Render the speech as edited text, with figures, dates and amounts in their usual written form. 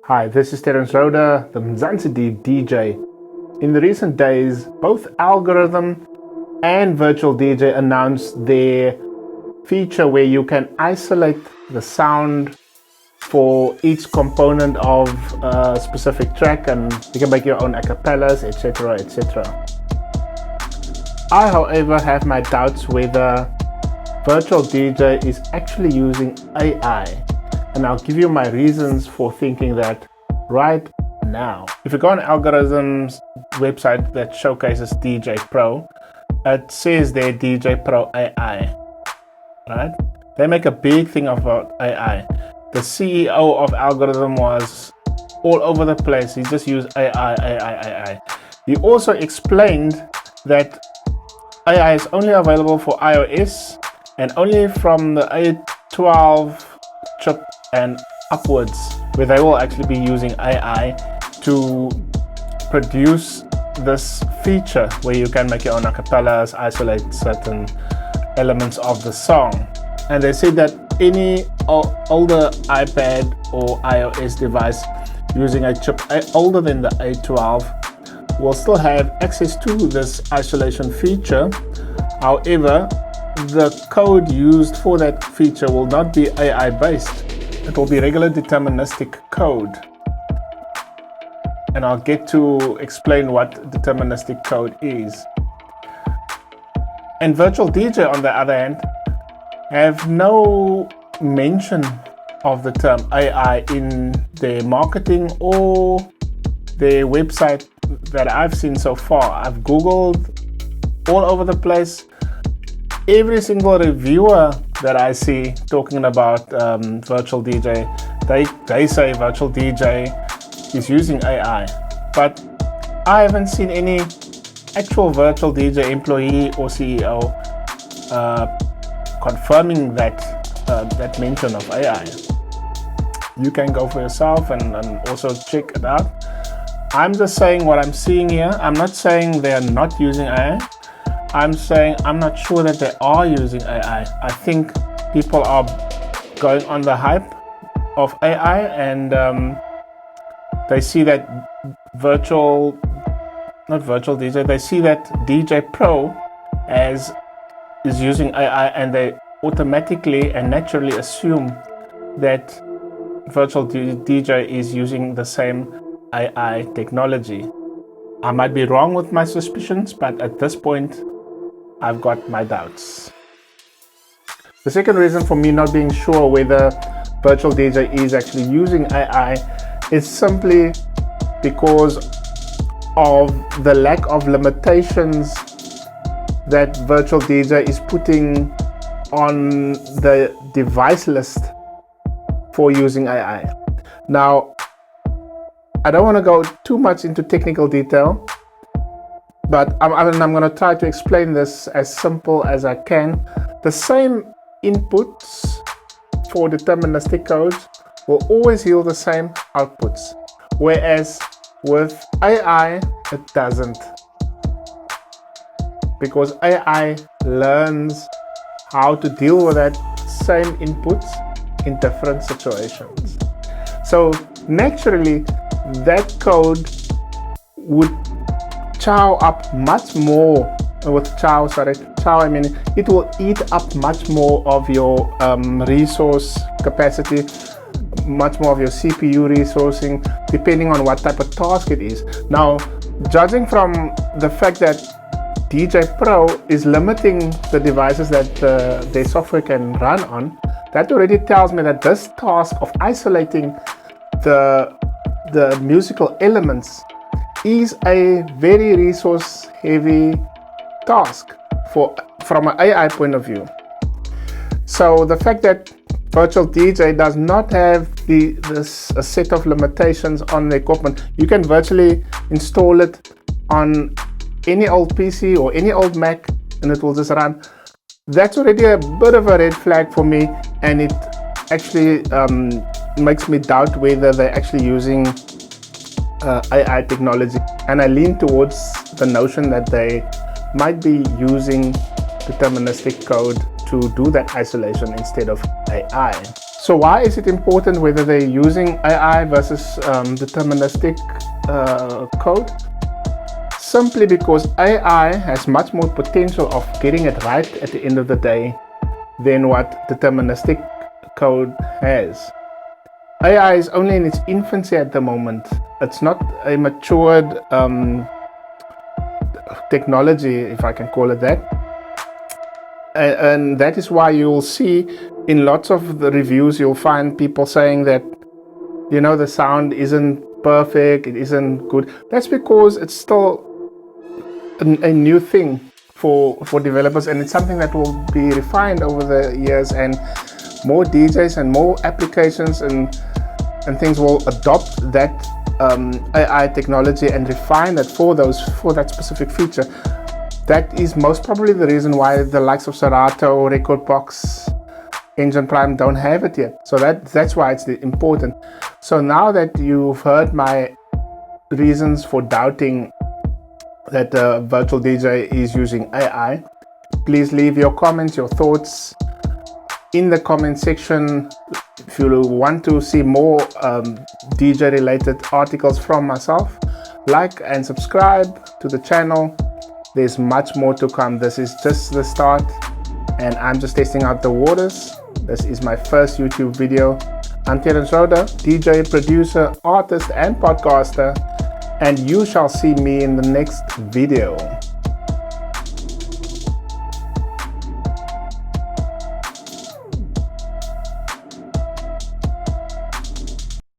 Hi, this is Terence Roda, the Mzansi DJ. In the recent days, both Algorithm and Virtual DJ announced their feature where you can isolate the sound for each component of a specific track, and you can make your own acapellas, etc. etc. I, however, have my doubts whether Virtual DJ is actually using AI, and I'll give you my reasons for thinking that right now. If you go on Algorithm's website that showcases DJay Pro, it says there DJay Pro AI, right? They make a big thing about AI. The CEO of Algorithm was all over the place. He just used AI. He also explained that AI is only available for iOS and only from the A12 chip and upwards, where they will actually be using AI to produce this feature where you can make your own acapellas, isolate certain elements of the song. And they say that any older iPad or iOS device using a chip older than the A12 will still have access to this isolation feature. However, the code used for that feature will not be AI based. It will be regular deterministic code. And I'll get to explain what deterministic code is. And Virtual DJ, on the other hand, have no mention of the term AI in their marketing or their website that I've seen so far. I've Googled all over the place. Every single reviewer that I see talking about Virtual DJ, they say Virtual DJ is using AI. But I haven't seen any actual Virtual DJ employee or CEO confirming that mention of AI. You can go for yourself and also check it out. I'm just saying what I'm seeing here. I'm not saying they are not using AI. I'm saying I'm not sure that they are using AI. I think people are going on the hype of AI, and they see that they see that DJay Pro is using AI, and they automatically and naturally assume that Virtual DJ is using the same AI technology. I might be wrong with my suspicions, but at this point, I've got my doubts. The second reason for me not being sure whether Virtual DJ is actually using AI is simply because of the lack of limitations that Virtual DJ is putting on the device list for using AI. Now, I don't want to go too much into technical detail, but I'm going to try to explain this as simple as I can. The same inputs for deterministic codes will always yield the same outputs, whereas with AI, it doesn't. Because AI learns how to deal with that same inputs in different situations. So naturally, that code would chow up much more I mean it will eat up much more of your resource capacity, much more of your CPU resourcing, depending on what type of task it is. Now, judging from the fact that DJay Pro is limiting the devices that their software can run on, that already tells me that this task of isolating the musical elements is a very resource heavy task from an AI point of view. So the fact that Virtual DJ does not have a set of limitations on the equipment, you can virtually install it on any old PC or any old Mac and it will just run. That's already a bit of a red flag for me, and it actually makes me doubt whether they're actually using AI technology, and I lean towards the notion that they might be using deterministic code to do that isolation instead of AI. So why is it important whether they're using AI versus deterministic code? Simply because AI has much more potential of getting it right at the end of the day than what deterministic code has. AI is only in its infancy at the moment. It's not a matured technology, if I can call it that. And that is why you'll see in lots of the reviews, you'll find people saying that, you know, the sound isn't perfect, it isn't good. That's because it's still a new thing for developers, and it's something that will be refined over the years, and more DJs and more applications and things will adopt that AI technology and refine it for that specific feature. That is most probably the reason why the likes of Serato, Rekordbox, Engine Prime don't have it yet. So that's why it's important. So now that you've heard my reasons for doubting that Virtual DJ is using AI, please leave your comments, your thoughts in the comment section. If you want to see more DJ related articles from myself, like and subscribe to the channel. There's much more to come. This is just the start, and I'm just testing out the waters. This is my first YouTube video. I'm Terence Roda, DJ, producer, artist, and podcaster, and you shall see me in the next video.